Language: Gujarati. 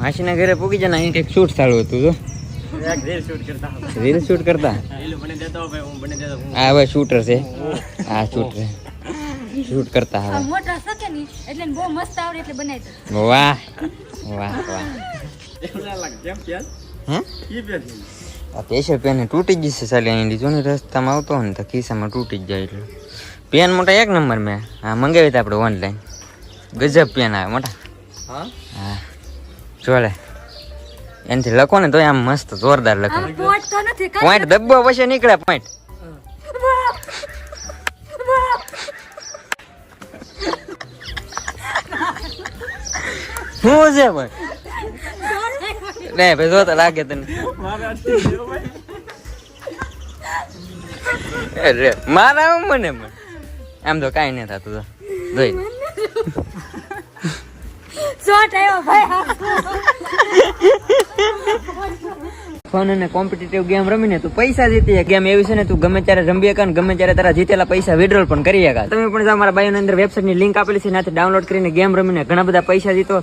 માસીના ઘરે પૂગી જાય ને અહીં કંઈક શૂટ ચાલુ હતું જો રીલ શૂટ કરતા હા ભાઈ શૂટર છે હા શૂટર શૂટ કરતા હવે મોટા શકે ની એટલે બહુ મસ્ત આવડે એટલે બનાવી દો વાહ વાહ વાહ હે આ પેશર પેન તૂટી જ જશે સાલી અહીં લીધો ને રસ્તામાં આવતો ને તો ખિસ્સામાં તૂટી જ જાય એટલે પેન મોટા એક નંબર મેં હા મંગાવી હતા આપણે ઓનલાઈન ગજબ પેન આવે મોટા હા ચોલે એનાથી લખો ને તો આમ મસ્ત જોરદાર લખો પોઈન્ટ દબ્બો પછી નીકળે પોઈન્ટ શું છે ભાઈ નહીં ભાઈ જોતા લાગે તને મારા મને આમ તો કઈ નહીં થતું જોઈ ફન અને કોમ્પિટિટિવ ગેમ રમીને તું પૈસા જીતી ગેમ એવી છે ને તું ગમે ત્યારે રમી શકા ગમે ત્યારે તારા જીતેલા પૈસા વિડ્રોલ પણ કરી શકા તમે પણ અમારા બાયોની અંદર વેબસાઇટની લિંક આપેલી છે ત્યાંથી ડાઉનલોડ કરીને ગેમ રમીને ઘણા બધા પૈસા જીતો